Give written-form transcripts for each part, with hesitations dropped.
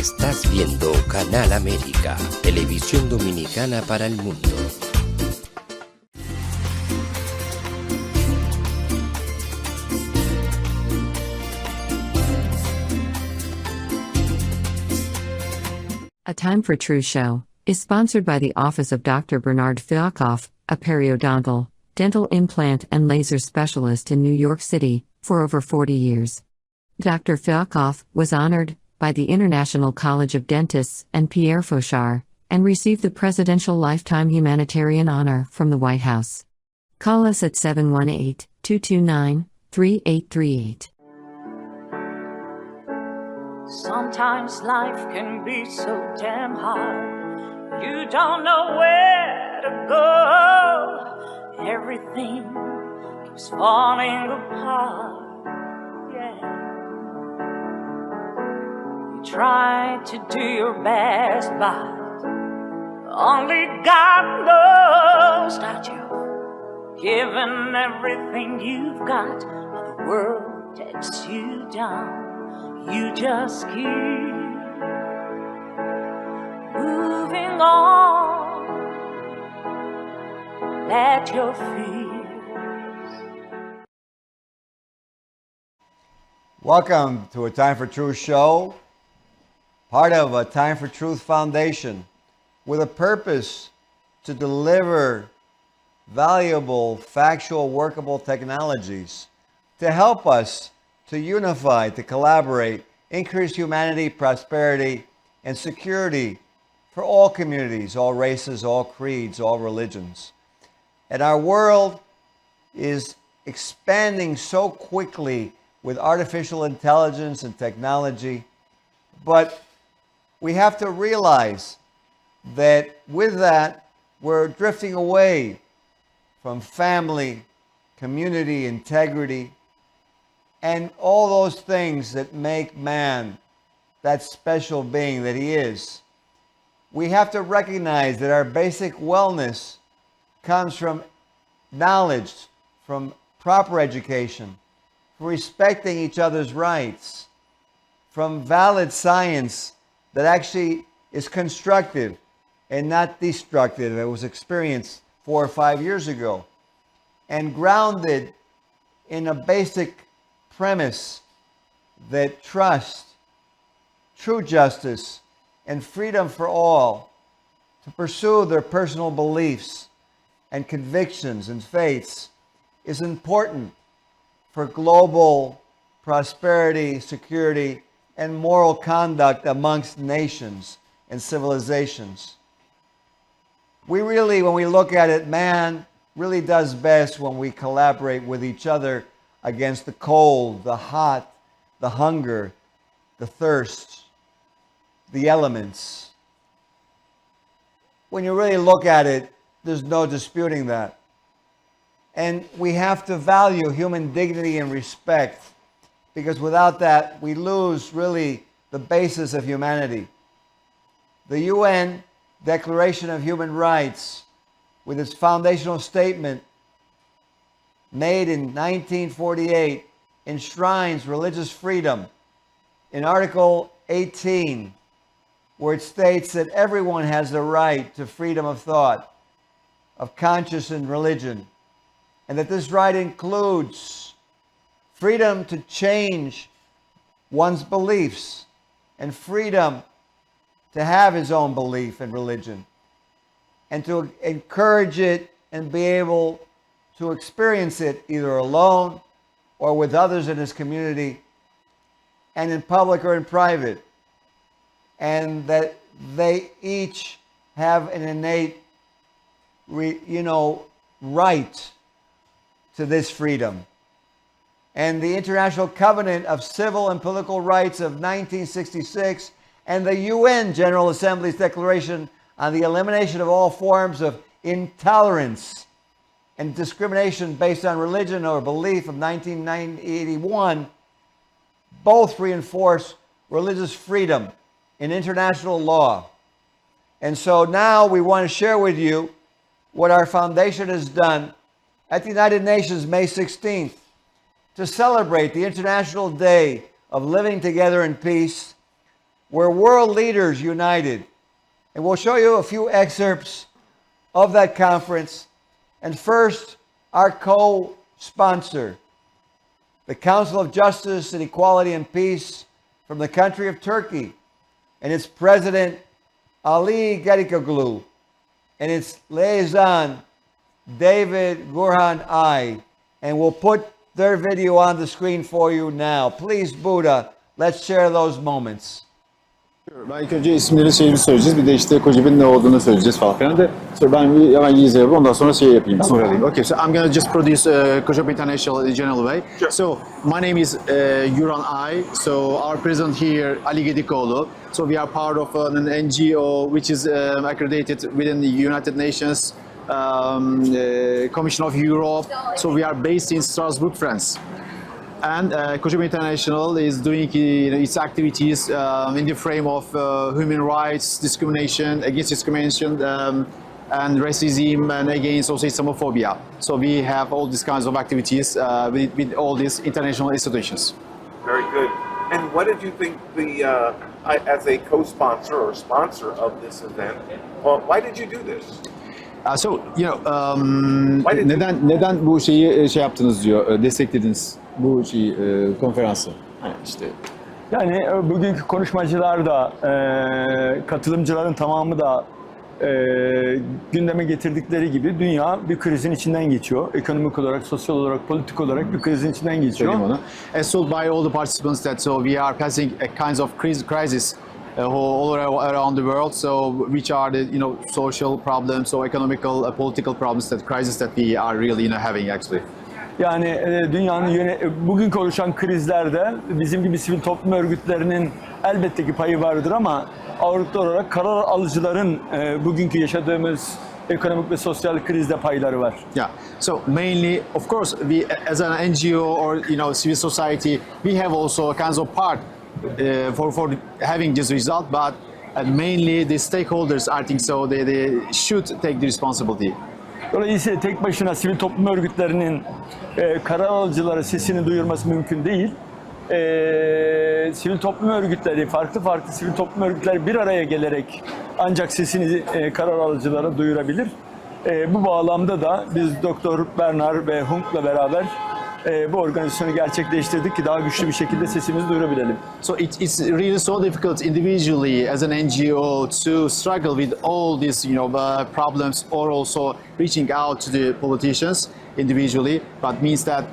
Estás viendo Canal América, televisión dominicana para el mundo. A Time for Truth show is sponsored by the Office of Dr. Bernard Fialkoff, a periodontal, dental implant and laser specialist in New York City, for over 40 years. Dr. Fialkoff was honored by the International College of Dentists and Pierre Fauchard, and received the Presidential Lifetime Humanitarian Honor from the White House. Call us at 718-229-3838. Sometimes life can be so damn hard. You don't know where to go. Everything keeps falling apart. Yeah. You try to do your best, but only God knows that you've given everything you've got, but the world takes you down. You just keep moving on. Let your fears. Welcome to A Time for Truth show, part of A Time for Truth Foundation, with a purpose to deliver valuable, factual, workable technologies to help us to unify, to collaborate, increase humanity, prosperity, and security for all communities, all races, all creeds, all religions. And our world is expanding so quickly with artificial intelligence and technology, but we have to realize that with that, we're drifting away from family, community, integrity, and all those things that make man that special being that he is. We have to recognize that our basic wellness comes from knowledge, from proper education, from respecting each other's rights, from valid science that actually is constructive and not destructive. It was experienced 4 or 5 years ago, and grounded in a basic premise that trust, true justice, and freedom for all to pursue their personal beliefs and convictions and faiths is important for global prosperity, security, and moral conduct amongst nations and civilizations. We really, when we look at it, man really does best when we collaborate with each other against the cold, the hot, the hunger, the thirst, the elements. When you really look at it, there's no disputing that. And we have to value human dignity and respect, because without that, we lose really the basis of humanity. The UN Declaration of Human Rights, with its foundational statement made in 1948, enshrines religious freedom in Article 18, where it states that everyone has the right to freedom of thought, of conscience and religion, and that this right includes freedom to change one's beliefs and freedom to have his own belief and religion, and to encourage it and be able to experience it either alone or with others in his community, and in public or in private, and that they each have an innate right to this freedom. And the International Covenant of Civil and Political Rights of 1966 and the UN General Assembly's Declaration on the Elimination of All Forms of Intolerance and Discrimination Based on Religion or Belief of 1981 both reinforce religious freedom in international law. And so now we want to share with you what our foundation has done at the United Nations May 16th to celebrate the International Day of Living Together in Peace, where world leaders united. And we'll show you a few excerpts of that conference. And first, our co-sponsor, the Council of Justice and Equality and Peace from the country of Turkey, and its president, Ali Gedikoglu, and its liaison, David Gurhan I. And we'll put their video on the screen for you now. Please, Buddha, let's share those moments. Ben ilk önce isimleri söyleyeceğiz. Bir de işte COJEP'in ne olduğunu söyleyeceğiz falan filan da. Sonra ben bir hemen İngilizce yapayım. Ondan sonra şey yapayım. Sonra alayım. Okay, so I'm gonna just produce COJEP International in general way. Sure. So my name is Gurhan I. So our president here, Ali Gedikoglu. So we are part of an NGO which is accredited within the United Nations Commission of Europe. So we are based in Strasbourg, France. And COJEP International is doing its activities in the frame of human rights, discrimination, against discrimination, and racism, and against also Islamophobia. So we have all these kinds of activities with all these international institutions. Very good. And what did you think as a co-sponsor or sponsor of this event, why did you do this? So, neden bu şeyi yaptınız diyor, desteklediniz bu konferansı. İşte. Yani bugünkü konuşmacılar da, katılımcıların tamamı da gündeme getirdikleri gibi dünya bir krizin içinden geçiyor. Ekonomik olarak, sosyal olarak, politik olarak bir krizin içinden geçiyor. As told by all the participants that so we are passing a kinds of crisis all around the world, so which are the social problems, so economical, political problems, that crisis that we are really having actually. Yani dünyanın bugünkü oluşan krizlerde bizim gibi sivil toplum örgütlerinin elbette ki payı vardır ama ağırlıklı olarak karar alıcıların bugünkü yaşadığımız ekonomik ve sosyal krizde payları var. Yeah. So mainly, of course, we as an NGO or civil society, we have also a kinds of part for having this result, but mainly the stakeholders, I think so, they should take the responsibility. Dolayısıyla tek başına sivil toplum örgütlerinin karar alıcılara sesini duyurması mümkün değil. Sivil toplum örgütleri, farklı sivil toplum örgütleri bir araya gelerek ancak sesini karar alıcılara duyurabilir. Bu bağlamda da biz Dr. Bernard ve Hunk'la beraber bu organizasyonu gerçekleştirdik ki daha güçlü bir şekilde sesimizi duyurabilelim. So it's really so difficult individually as an NGO to struggle with all these problems, or also reaching out to the politicians individually, but means that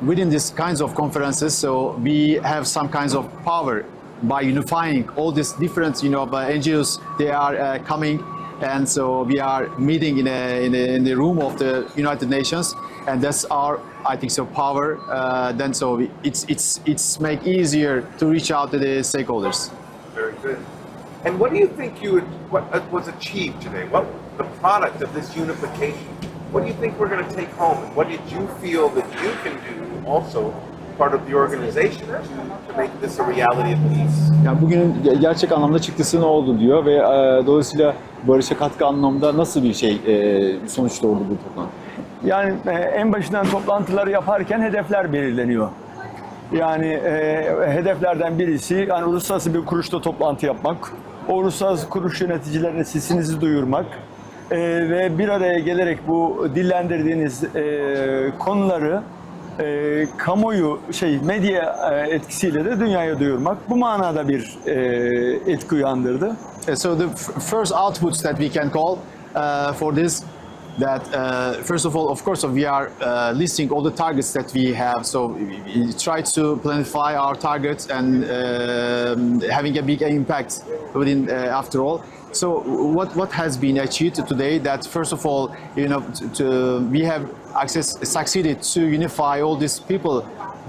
within these kinds of conferences, so we have some kinds of power by unifying all these different NGOs. They are coming, and so we are meeting in the room of the United Nations, and that's our, I think so, power. Then so it's make easier to reach out to the stakeholders. Very good. And what do you think what was achieved today? What the product of this unification? What do you think we're going to take home? And what did you feel that you can do also part of the organization to make this a reality of peace? Yani bugünün gerçek anlamda çıktısı ne oldu diyor ve dolayısıyla barışa katkı anlamda nasıl bir sonuç doğurdu bu toplantı? Yani en başından toplantıları yaparken hedefler belirleniyor. Yani hedeflerden birisi uluslararası bir kuruluşta toplantı yapmak, o uluslararası kuruluş yöneticilerine sesinizi duyurmak ve bir araya gelerek bu dillendirdiğiniz konuları kamuoyu medya etkisiyle de dünyaya duyurmak. Bu manada bir etki uyandırdı. So the first outputs that we can call for this, that first of all, of course, we are listing all the targets that we have. So we try to planify our targets and having a big impact within after all. So what has been achieved today? That first of all, we have succeeded to unify all these people,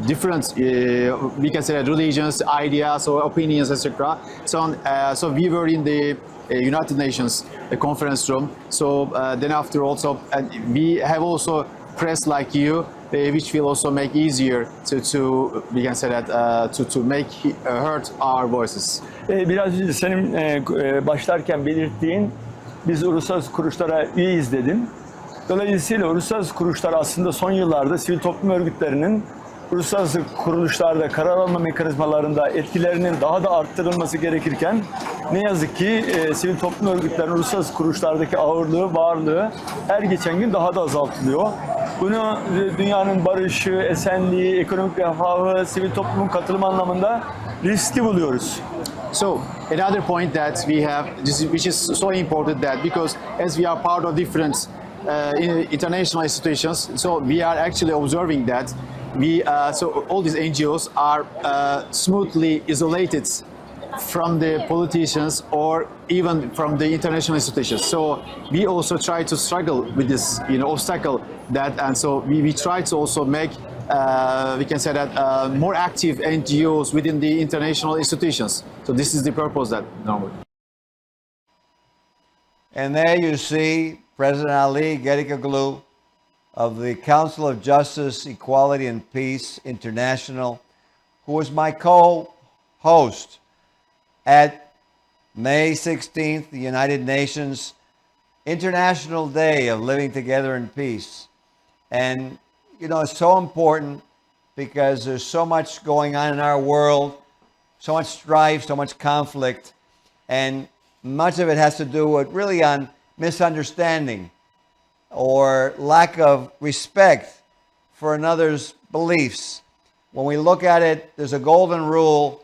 different we can say religions, ideas, or opinions, etc. So we were in the United Nations conference room. So then after also, and we have also press like you, which will also make easier to we can say that to make heard our voices. Biraz önce senin başlarken belirttiğin, biz uluslararası kuruluşlara üyeyiz dedin. Dolayısıyla uluslararası kuruluşlar aslında son yıllarda sivil toplum örgütlerinin uluslararası kuruluşlarda, karar alma mekanizmalarında etkilerinin daha da arttırılması gerekirken ne yazık ki sivil toplum örgütlerinin uluslararası kuruluşlardaki ağırlığı, varlığı her geçen gün daha da azaltılıyor. Bunu dünyanın barışı, esenliği, ekonomik refahı, sivil toplumun katılımı anlamında riskli buluyoruz. So another point that we have, which is so important, that because as we are part of different international institutions, so we are actually observing that so all these NGOs are smoothly isolated from the politicians or even from the international institutions. So we also try to struggle with this, obstacle that, and so we try to also make, we can say that, more active NGOs within the international institutions. So this is the purpose that normally. And there you see President Ali Gedikoglu of the Council of Justice, Equality and Peace International, who was my co-host at May 16th, the United Nations International Day of Living Together in Peace. And, it's so important because there's so much going on in our world, so much strife, so much conflict, and much of it has to do with really on misunderstanding or lack of respect for another's beliefs. When we look at it, there's a golden rule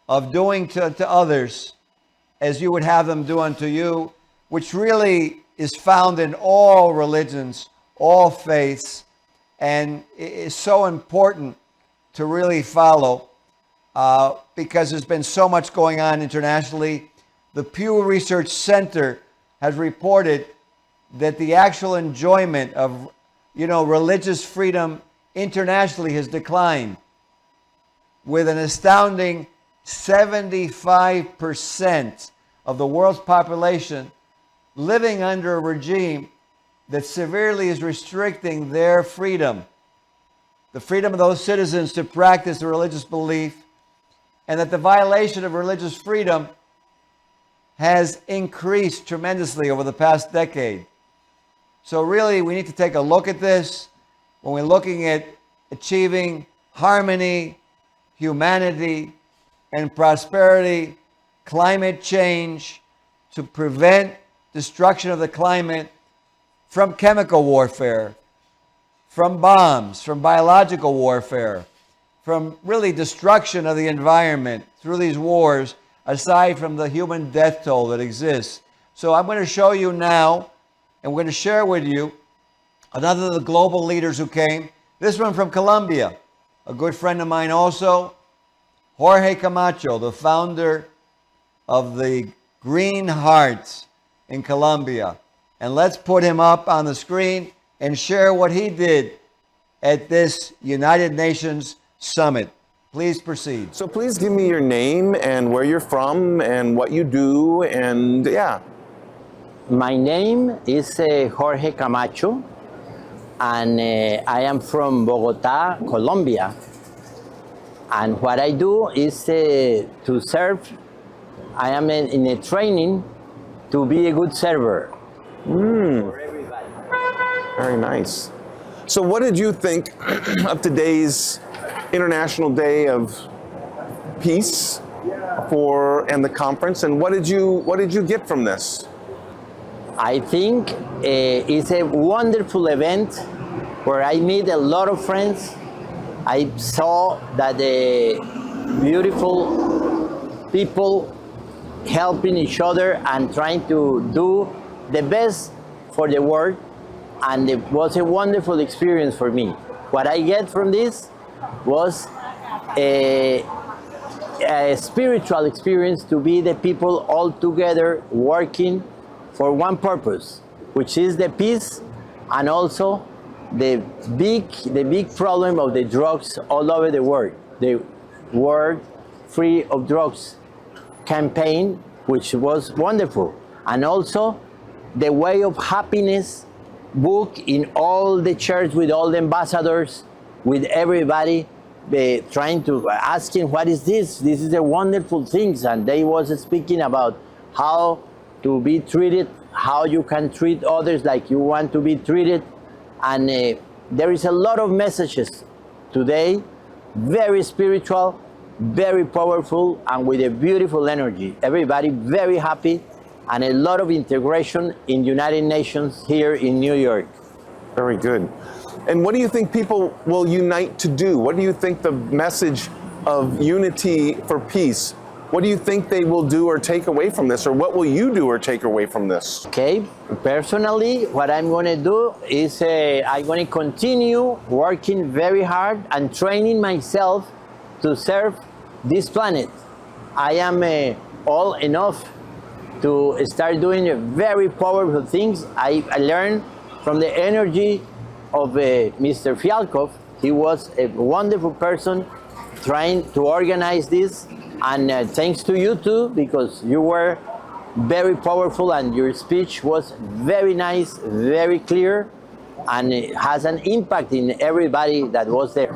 of doing to others as you would have them do unto you, which really is found in all religions, all faiths, and is so important to really follow because there's been so much going on internationally. The Pew Research Center has reported that the actual enjoyment of, religious freedom internationally has declined, with an astounding 75% of the world's population living under a regime that severely is restricting their freedom, the freedom of those citizens to practice their religious belief, and that the violation of religious freedom has increased tremendously over the past decade. So really, we need to take a look at this when we're looking at achieving harmony, humanity, and prosperity, climate change, to prevent destruction of the climate from chemical warfare, from bombs, from biological warfare, from really destruction of the environment through these wars, aside from the human death toll that exists. So I'm going to show you now, and we're going to share with you another of the global leaders who came. This one from Colombia, a good friend of mine also, Jorge Camacho, the founder of the Green Hearts in Colombia. And let's put him up on the screen and share what he did at this United Nations Summit. Please proceed. So please give me your name and where you're from and what you do, and yeah. My name is Jorge Camacho, and I am from Bogota, Colombia. And what I do is to serve. I am in a training to be a good server. For everybody. Very nice. So what did you think of today's International Day of Peace and the conference, and what did you get from this? I think it's a wonderful event where I meet a lot of friends. I saw that the beautiful people helping each other and trying to do the best for the world, and it was a wonderful experience for me. What I get from this was a spiritual experience, to be the people all together working for one purpose, which is the peace, and also the big problem of the drugs all over the world. The World Free of Drugs campaign, which was wonderful, and also the Way of Happiness book in all the church, with all the ambassadors, with everybody trying to asking, what is this? This is a wonderful thing. And they was speaking about how to be treated, how you can treat others like you want to be treated. And there is a lot of messages today very spiritual, very powerful, and with a beautiful energy. Everybody very happy, and a lot of integration in United Nations here in New York. Very good. And what do you think people will unite to do? What do you think the message of unity for peace, what do you think they will do or take away from this? Or what will you do or take away from this? Okay, personally, what I'm going to do is I'm going to continue working very hard and training myself to serve this planet. I am all enough to start doing very powerful things. I learned from the energy of Mr. Fialkoff. He was a wonderful person trying to organize this, and thanks to you too, because you were very powerful and your speech was very nice, very clear, and it has an impact in everybody that was there.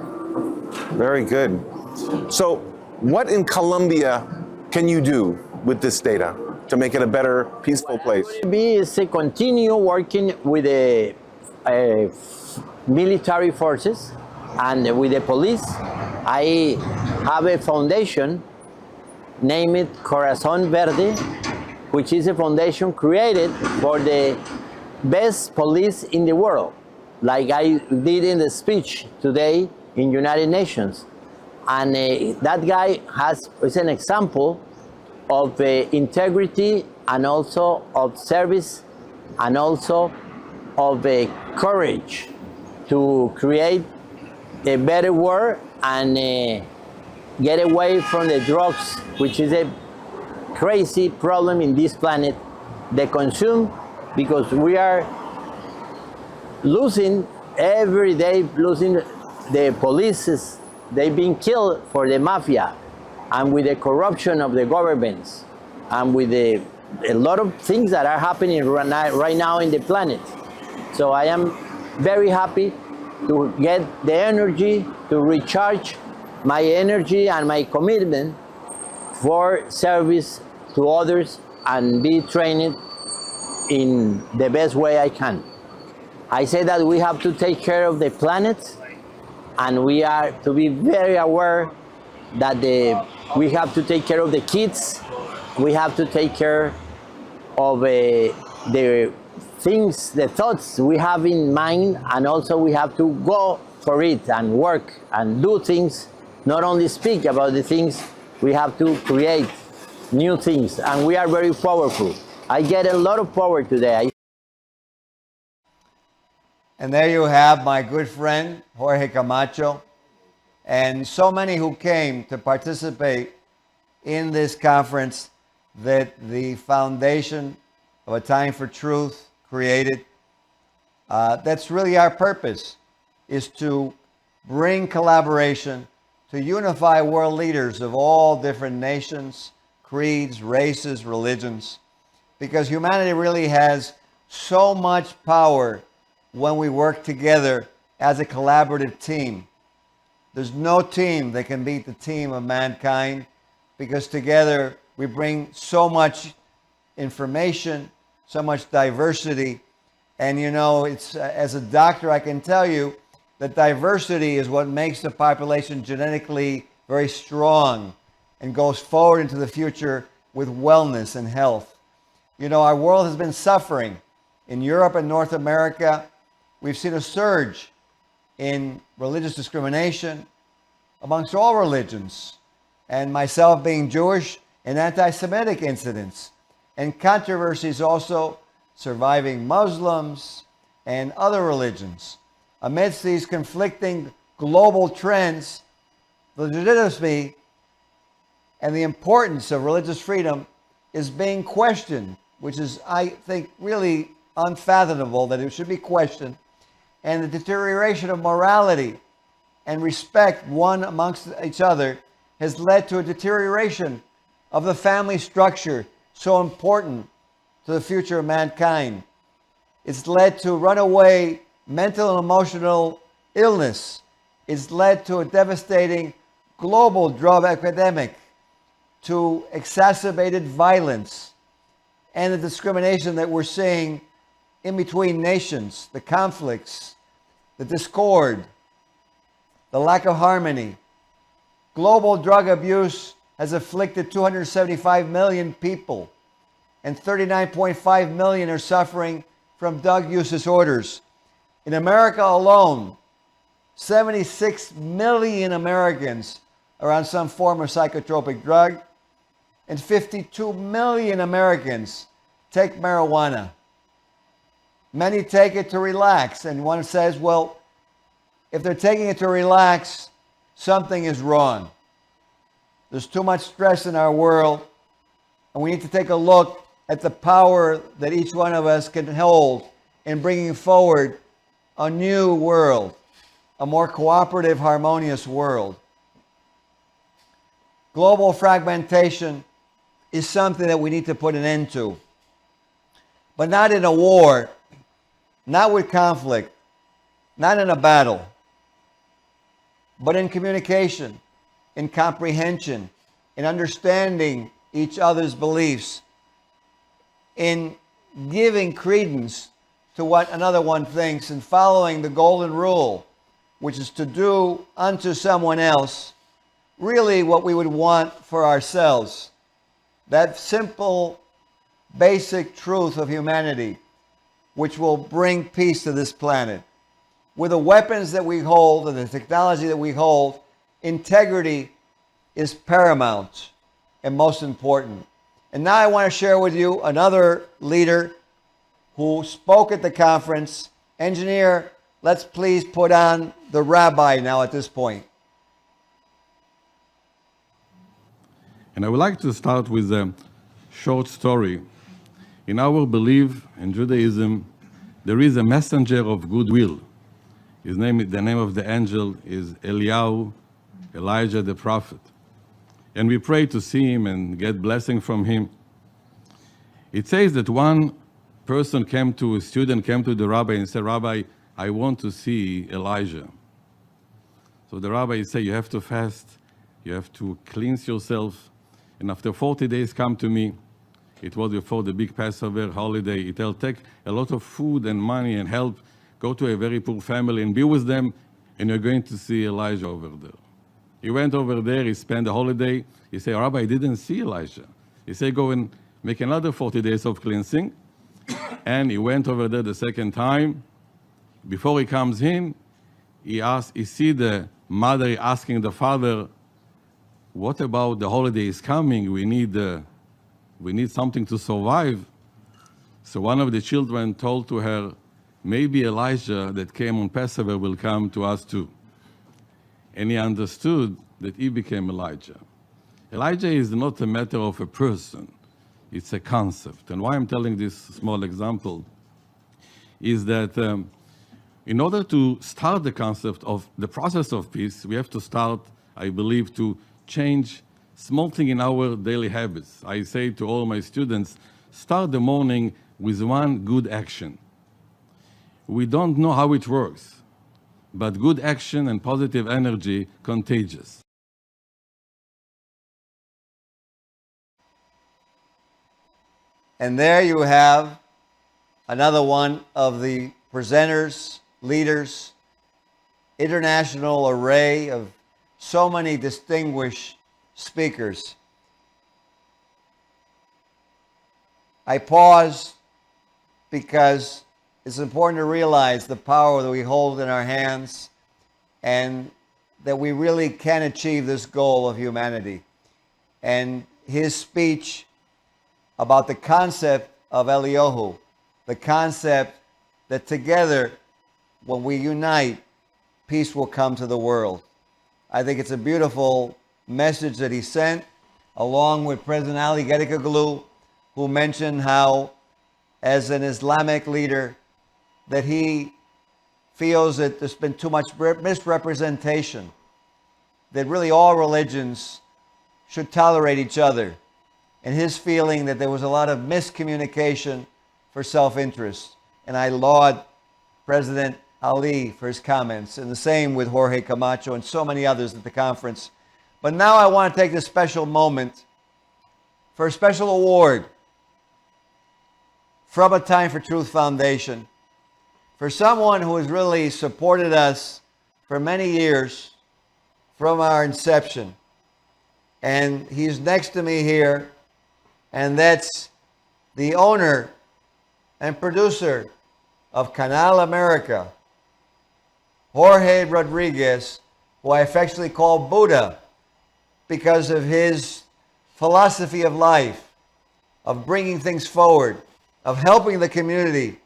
Very good. So what in Colombia can you do with this data to make it a better, peaceful place? Be is to continue working with the military forces and with the police. I have a foundation named Corazon Verde, which is a foundation created for the best police in the world, like I did in the speech today in United Nations. And that guy is an example of integrity and also of service and also of courage to create a better world and get away from the drugs, which is a crazy problem in this planet. They consume because we are losing every day, losing the police. They've been killed for the mafia and with the corruption of the governments and with a lot of things that are happening right now in the planet. So I am very happy to get the energy to recharge my energy and my commitment for service to others and be trained in the best way I can. I say that we have to take care of the planet, and we are to be very aware that we have to take care of the kids, we have to take care of the things, the thoughts we have in mind, and also we have to go for it and work and do things, not only speak about the things, we have to create new things, and we are very powerful. I get a lot of power today. And there you have my good friend, Jorge Camacho, and so many who came to participate in this conference that the Foundation of A Time for Truth created. That's really our purpose, is to bring collaboration, to unify world leaders of all different nations, creeds, races, religions, because humanity really has so much power when we work together as a collaborative team. There's no team that can beat the team of mankind, because together we bring so much information, so much diversity. And you know, it's as a doctor, I can tell you that diversity is what makes the population genetically very strong and goes forward into the future with wellness and health. You know, our world has been suffering. In Europe and North America, we've seen a surge in religious discrimination amongst all religions, and myself being Jewish, and anti-Semitic incidents, and controversies also surviving Muslims and other religions. Amidst these conflicting global trends, the legitimacy and the importance of religious freedom is being questioned, which is, I think, really unfathomable that it should be questioned. And the deterioration of morality and respect one amongst each other has led to a deterioration of the family structure, so important to the future of mankind. It's led to runaway mental and emotional illness. It's led to a devastating global drug epidemic, to exacerbated violence, and the discrimination that we're seeing in between nations, the conflicts, the discord, the lack of harmony, Global drug abuse has afflicted 275 million people, and 39.5 million are suffering from drug use disorders. In America alone, 76 million Americans are on some form of psychotropic drug, and 52 million Americans take marijuana. Many take it to relax, and one says, well, if they're taking it to relax, something is wrong. There's too much stress in our world, and we need to take a look at the power that each one of us can hold in bringing forward a new world, a more cooperative, harmonious world. Global fragmentation is something that we need to put an end to, but not in a war, not with conflict, not in a battle, but in communication, in comprehension, in understanding each other's beliefs, in giving credence to what another one thinks, and following the golden rule, which is to do unto someone else really what we would want for ourselves. That simple, basic truth of humanity, which will bring peace to this planet. With the weapons that we hold and the technology that we hold, integrity is paramount and most important. And now I want to share with you another leader who spoke at the conference. Engineer, let's please put on the rabbi now at this point. And I would like to start with a short story. In our belief in Judaism, there is a messenger of goodwill. The name of the angel is Eliyahu, Elijah the prophet. And we pray to see him and get blessing from him. It says that one student came to the rabbi and said, Rabbi, I want to see Elijah. So the rabbi said, you have to fast, you have to cleanse yourself, and after 40 days come to me. It was before the big Passover holiday. It'll take a lot of food and money and help. Go to a very poor family and be with them, and you're going to see Elijah over there. He went over there, he spent the holiday. He said, Rabbi, I didn't see Elijah. He said, go and make another 40 days of cleansing. And he went over there the second time. Before he comes in, he see the mother asking the father, what about the holiday is coming? We need something to survive. So one of the children told to her, maybe Elijah that came on Passover will come to us too. And he understood that he became Elijah. Elijah is not a matter of a person, it's a concept. And why I'm telling this small example is that in order to start the concept of the process of peace, we have to start, I believe, to change small thing in our daily habits. I say to all my students, start the morning with one good action. We don't know how it works, but good action and positive energy contagious. And there you have another one of the presenters, leaders, international array of so many distinguished speakers. I pause because it's important to realize the power that we hold in our hands and that we really can achieve this goal of humanity. And his speech about the concept of Eliyahu, the concept that together, when we unite, peace will come to the world. I think it's a beautiful message that he sent, along with President Ali Gedikoglu, who mentioned how, as an Islamic leader, that he feels that there's been too much misrepresentation, that really all religions should tolerate each other, and his feeling that there was a lot of miscommunication for self-interest. And I laud President Ali for his comments, and the same with Jorge Camacho and so many others at the conference. But now I want to take this special moment for a special award from A Time for Truth Foundation, for someone who has really supported us for many years from our inception. And he's next to me here, and that's the owner and producer of Canal America, Jorge Rodriguez, who I affectionately call Buddha because of his philosophy of life, of bringing things forward, of helping the community.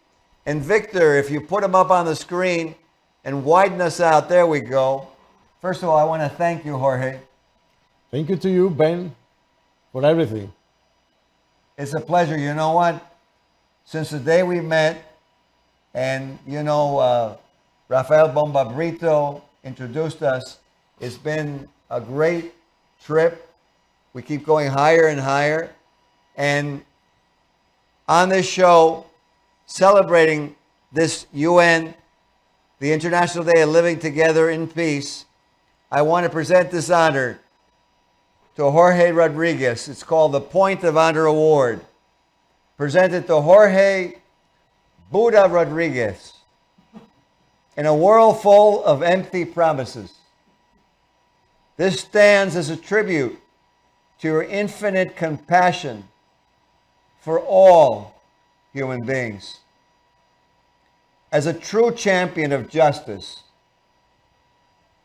And Victor, if you put him up on the screen and widen us out, there we go. First of all, I want to thank you, Jorge. Thank you to you, Ben, for everything. It's a pleasure. You know what? Since the day we met, and Rafael Bomba-Brito introduced us, it's been a great trip. We keep going higher and higher. And on this show, celebrating this UN, the International Day of Living Together in Peace, I want to present this honor to Jorge Rodriguez. It's called the Point of Honor Award, presented to Jorge Buddha Rodriguez. In a world full of empty promises, this stands as a tribute to your infinite compassion for all human beings. As a true champion of justice,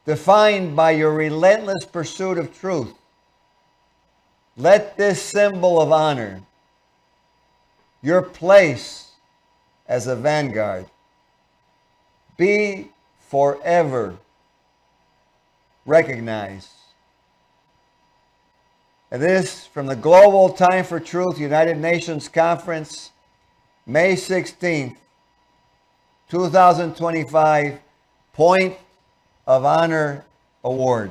defined by your relentless pursuit of truth, let this symbol of honor, your place as a vanguard, be forever recognized. And this from the Global Time for Truth United Nations Conference, May 16th, 2025, Point of Honor Award.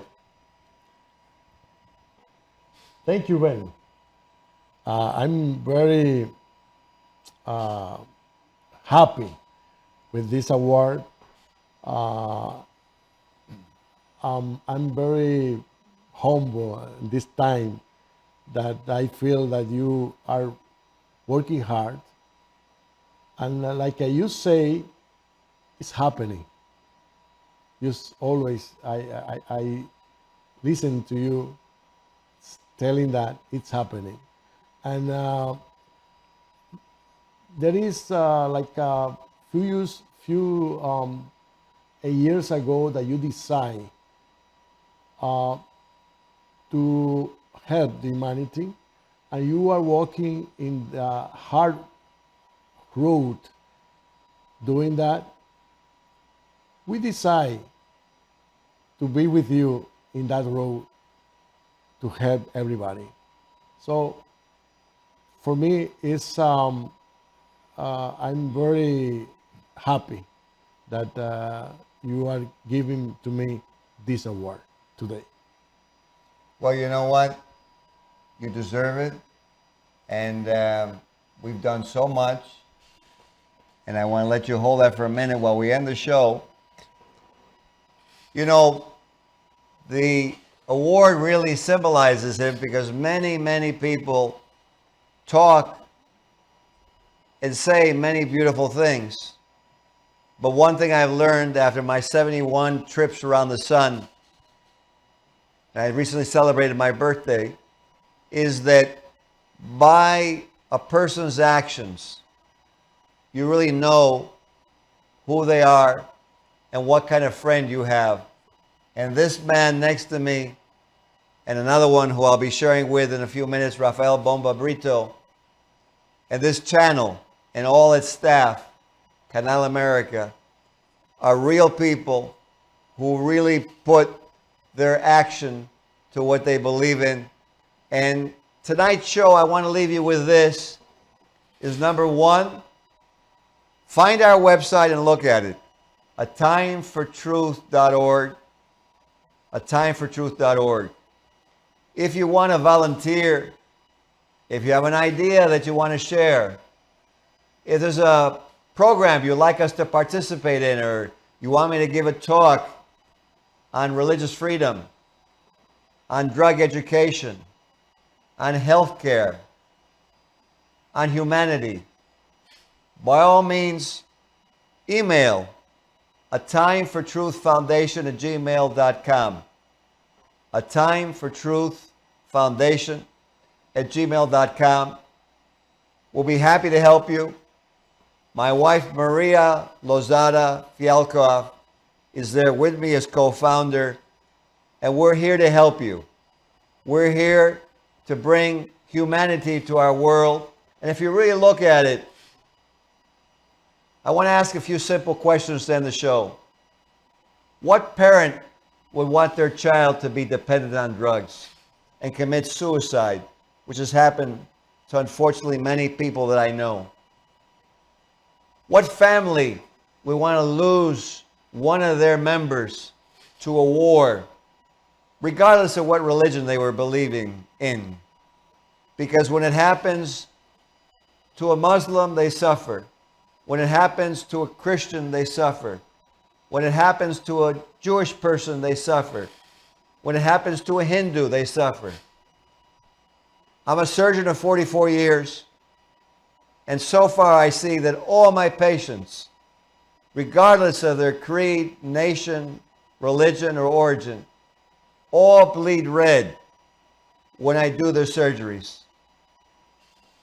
Thank you, Ben. I'm very happy with this award. I'm very humble this time that I feel that you are working hard. And like you say, it's happening. Just always, I listen to you telling that it's happening. And there is like a few years ago that you decide to help the humanity, and you are walking in the hard road doing that. We decide to be with you in that road to help everybody. So for me, it's I'm very happy that you are giving to me this award today. Well, you know what? You deserve it. And we've done so much. And I want to let you hold that for a minute while we end the show. You know, the award really symbolizes it because many, many people talk and say many beautiful things. But one thing I've learned after my 71 trips around the sun, and I recently celebrated my birthday, is that by a person's actions, you really know who they are and what kind of friend you have. And this man next to me, and another one who I'll be sharing with in a few minutes, Rafael Bomba-Brito, and this channel and all its staff, Canal America, are real people who really put their action to what they believe in. And tonight's show, I want to leave you with this, is number one, find our website and look at it, atimefortruth.org, atimefortruth.org. If you want to volunteer, if you have an idea that you want to share, if there's a program you'd like us to participate in, or you want me to give a talk on religious freedom, on drug education, on healthcare, on humanity, by all means, email atimefortruthfoundation@gmail.com. atimefortruthfoundation truthfoundation@gmail.com. We'll be happy to help you. My wife, Maria Lozada Fialkoff, is there with me as co-founder, and we're here to help you. We're here to bring humanity to our world. And if you really look at it, I want to ask a few simple questions to end the show. What parent would want their child to be dependent on drugs and commit suicide, which has happened to unfortunately many people that I know? What family would want to lose one of their members to a war, regardless of what religion they were believing in? Because when it happens to a Muslim, they suffer. When it happens to a Christian, they suffer. When it happens to a Jewish person, they suffer. When it happens to a Hindu, they suffer. I'm a surgeon of 44 years, and so far I see that all my patients, regardless of their creed, nation, religion, or origin, all bleed red when I do their surgeries.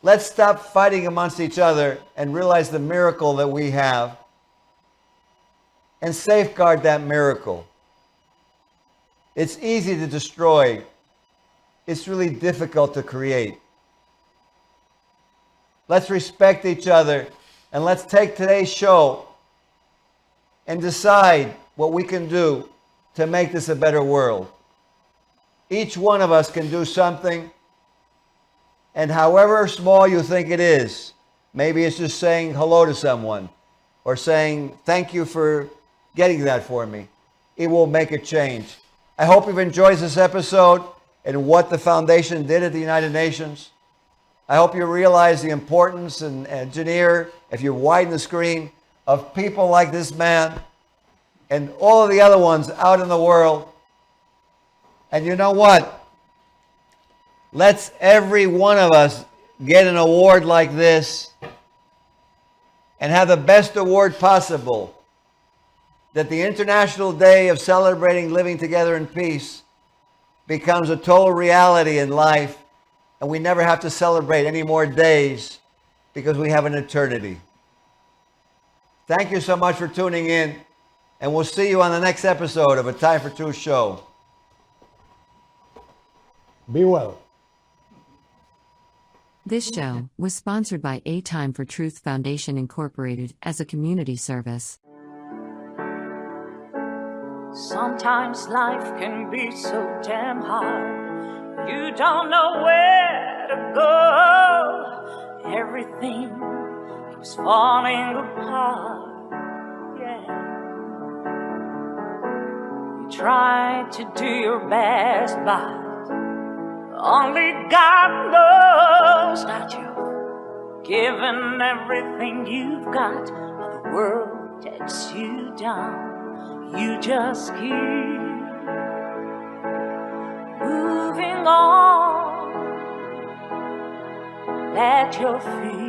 Let's stop fighting amongst each other and realize the miracle that we have and safeguard that miracle. It's easy to destroy. It's really difficult to create. Let's respect each other, and let's take today's show and decide what we can do to make this a better world. Each one of us can do something, and however small you think it is, maybe it's just saying hello to someone or saying thank you for getting that for me, it will make a change. I hope you've enjoyed this episode and what the foundation did at the United Nations. I hope you realize the importance, and engineer, if you widen the screen, of people like this man and all of the other ones out in the world. And you know what? Let's every one of us get an award like this and have the best award possible, that the International Day of celebrating living together in peace becomes a total reality in life, and we never have to celebrate any more days because we have an eternity. Thank you so much for tuning in, and we'll see you on the next episode of A Time for Truth show. Be well. This show was sponsored by A Time for Truth Foundation Incorporated as a community service. Sometimes life can be so damn hard. You don't know where to go. Everything keeps falling apart. Yeah. You try to do your best, but only God knows that you've given everything you've got, but the world takes you down. You just keep moving on. Let your feet